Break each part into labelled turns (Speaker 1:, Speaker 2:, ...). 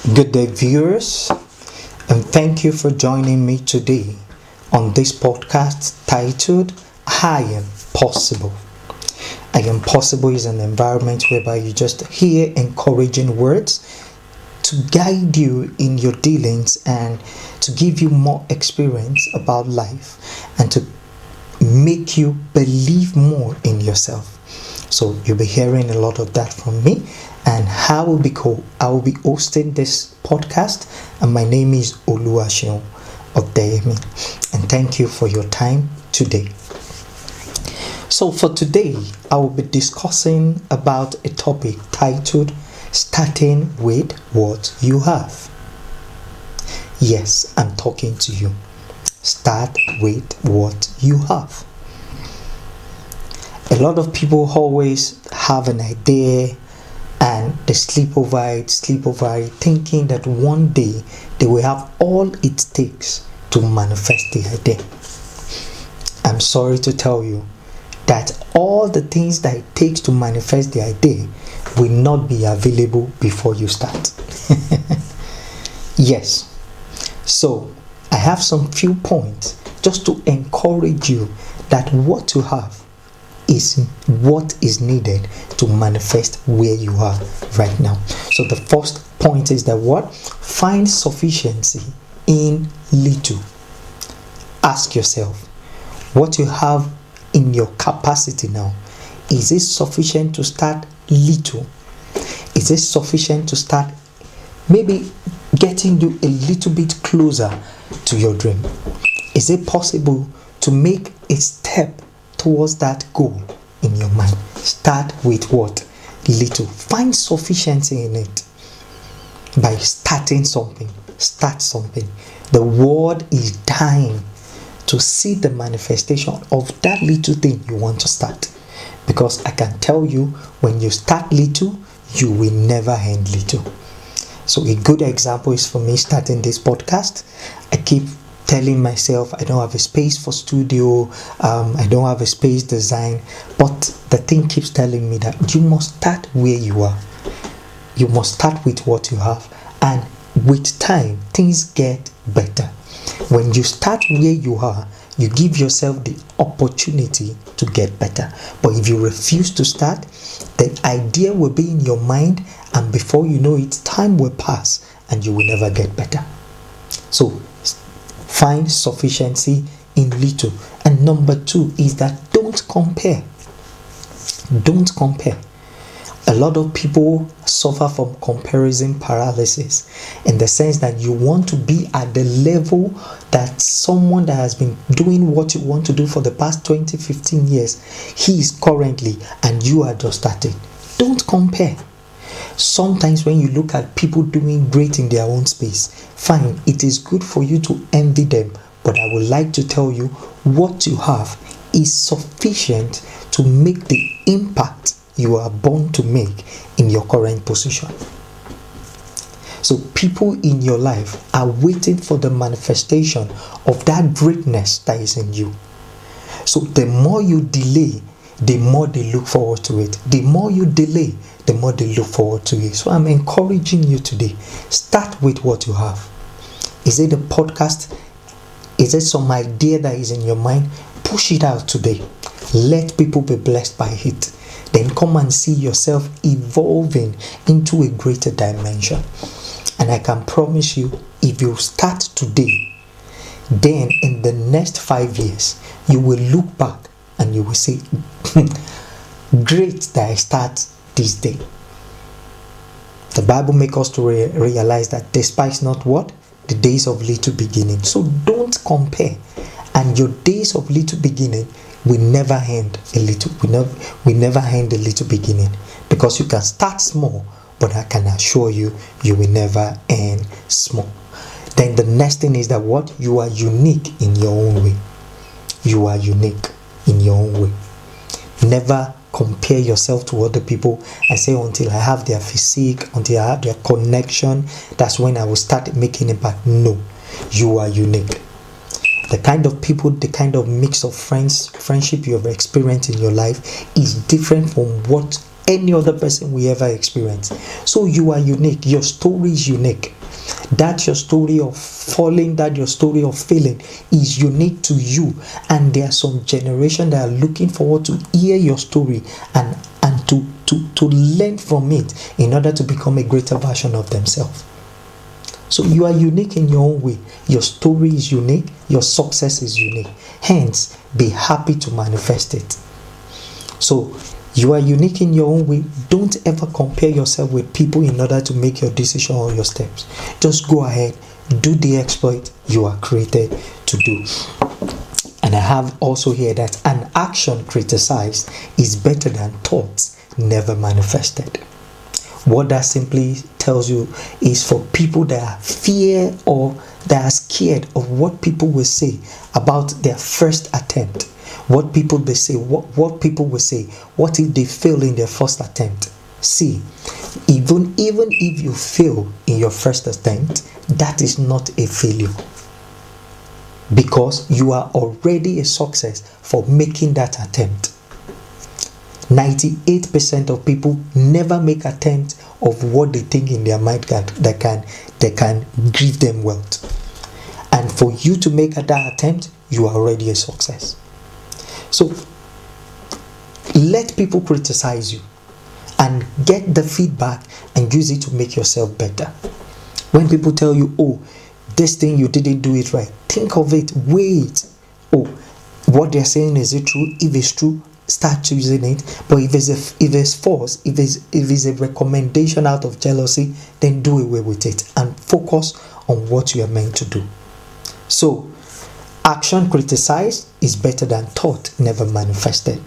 Speaker 1: Good day, viewers, and thank you for joining me today on this podcast titled I Am Possible. I Am Possible is an environment whereby you just hear encouraging words to guide you in your dealings and to give you more experience about life and to make you believe more in yourself. So you'll be hearing a lot of that from me, and I will be hosting this podcast, and my name is Oluwaseun Odeyemi, and thank you for your time today. So for today, I will be discussing about a topic titled starting with what you have. Yes, I'm talking to you. Start with what you have. A lot of people always have an idea and they sleep over it, thinking that one day they will have all it takes to manifest the idea. I'm sorry to tell you that all the things that it takes to manifest the idea will not be available before you start. Yes. So I have some few points just to encourage you that what you have is what is needed to manifest where you are right now. So the first point is that what? Find sufficiency in little. Ask yourself, what you have in your capacity now, is it sufficient to start little? Is it sufficient to start maybe getting you a little bit closer to your dream? Is it possible to make a step towards that goal in your mind? Start with what? Little. Find sufficiency in it by starting something. Start something. The world is dying to see the manifestation of that little thing you want to start, because I can tell you, when you start little, you will never end little. So a good example is for me starting this podcast. I keep telling myself I don't have a space for studio, I don't have a space design, but the thing keeps telling me that you must start where you are. You must start with what you have, and with time things get better. When you start where you are, you give yourself the opportunity to get better. But if you refuse to start, the idea will be in your mind, and before you know it, time will pass and you will never get better. So find sufficiency in little. And number 2 is that don't compare. Don't compare. A lot of people suffer from comparison paralysis, in the sense that you want to be at the level that someone that has been doing what you want to do for the past 20-15 years, he is currently, and you are just starting. Don't compare. Sometimes when you look at people doing great in their own space, fine, it is good for you to envy them, but I would like to tell you, what you have is sufficient to make the impact you are born to make in your current position. So people in your life are waiting for the manifestation of that greatness that is in you. So the more you delay, the more they look forward to it. The more you delay, the more they look forward to it. So I'm encouraging you today, start with what you have. Is it a podcast? Is it some idea that is in your mind? Push it out today. Let people be blessed by it. Then come and see yourself evolving into a greater dimension. And I can promise you, if you start today, then in the next 5 years, you will look back and you will say, great that I start this day. The Bible makes us to realize that despise not what? The days of little beginning. So don't compare. And your days of little beginning will never end a little. We never end a little beginning, because you can start small, but I can assure you, you will never end small. Then the next thing is that what? You are unique in your own way. You are unique in your own way. Never compare yourself to other people and say, until I have their physique, until I have their connection, that's when I will start making impact. No, you are unique. The kind of people, the kind of mix of friendship you have experienced in your life is different from what any other person we ever experience. So you are unique. Your story is unique. That your story of falling, that your story of failing is unique to you. And there are some generation that are looking forward to hear your story and to learn from it in order to become a greater version of themselves. So you are unique in your own way. Your story is unique. Your success is unique. Hence, be happy to manifest it. So you are unique in your own way. Don't ever compare yourself with people in order to make your decision or your steps. Just go ahead, do the exploit you are created to do. And I have also here that an action criticized is better than thoughts never manifested. What that simply tells you is for people that fear or that are scared of what people will say about their first attempt. What people they say, what people will say, what if they fail in their first attempt? See, even if you fail in your first attempt, that is not a failure, because you are already a success for making that attempt. 98% of people never make attempt of what they think in their mind that can give them wealth. And for you to make that attempt, you are already a success. So let people criticize you and get the feedback and use it to make yourself better. When people tell you, oh, this thing you didn't do it right, think of it, wait, oh, what they're saying, is it true? If it's true, start choosing it. But if it's false, if it's a recommendation out of jealousy, then do away with it and focus on what you are meant to do. So action criticized is better than thought never manifested.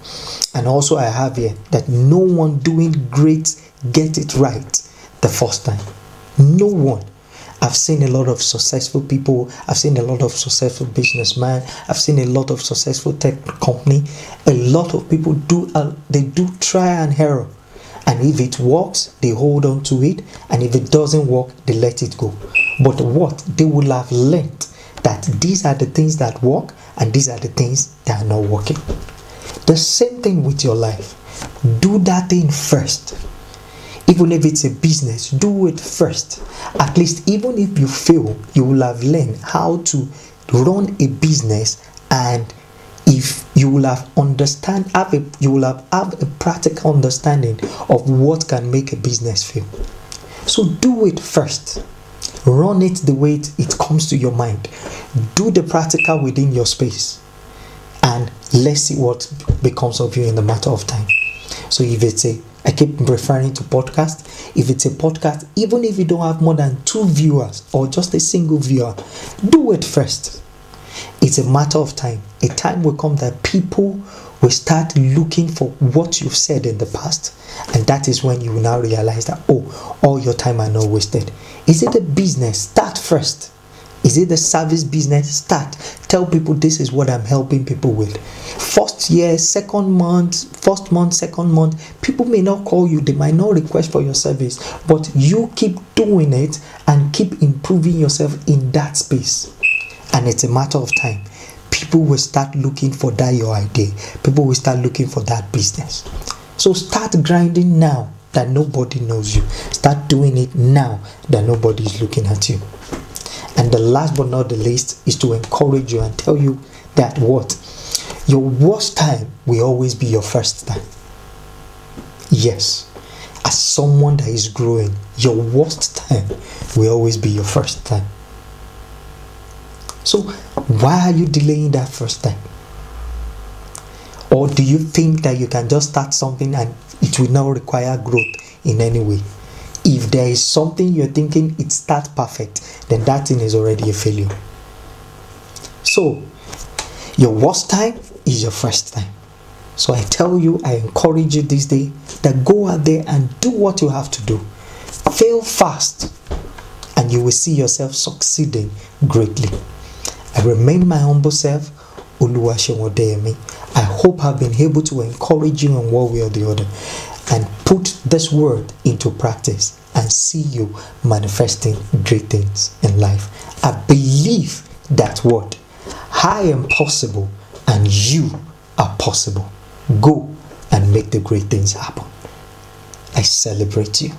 Speaker 1: And also I have here that no one doing great get it right the first time. No one. I've seen a lot of successful people. I've seen a lot of successful businessmen. I've seen a lot of successful tech company. A lot of people do try and error. And if it works, they hold on to it. And if it doesn't work, they let it go. But what they will have learned that these are the things that work and these are the things that are not working. The same thing with your life. Do that thing first. Even if it's a business, do it first. At least even if you fail, you will have learned how to run a business, and if you will have you will have a practical understanding of what can make a business fail. So do it first. Run it the way it comes to your mind. Do the practical within your space, and let's see what becomes of you in the matter of time. So if it's I keep referring to podcast. If it's a podcast, even if you don't have more than 2 viewers or just a single viewer, do it first. It's a matter of time. A time will come that people will start looking for what you've said in the past, and that is when you will now realize that, oh, all your time are not wasted. Is it a business? Start first. Is it a service business? Start. Tell people this is what I'm helping people with. First year, second month, second month, people may not call you, they might not request for your service, but you keep doing it and keep improving yourself in that space. And it's a matter of time. People will start looking for that your idea. People will start looking for that business. So start grinding now that nobody knows you. Start doing it now that nobody is looking at you. And the last but not the least is to encourage you and tell you that what? Your worst time will always be your first time. Yes. As someone that is growing, your worst time will always be your first time. So why are you delaying that first time? Or do you think that you can just start something and it will not require growth in any way? If there is something you're thinking it starts perfect, then that thing is already a failure. So your worst time is your first time. So I tell you, I encourage you this day that go out there and do what you have to do. Fail fast and you will see yourself succeeding greatly. I remain my humble self, Oluwaseun Odeyemi. I hope I've been able to encourage you in one way or the other and put this word into practice and see you manifesting great things in life. I believe that word. I am possible and you are possible. Go and make the great things happen. I celebrate you.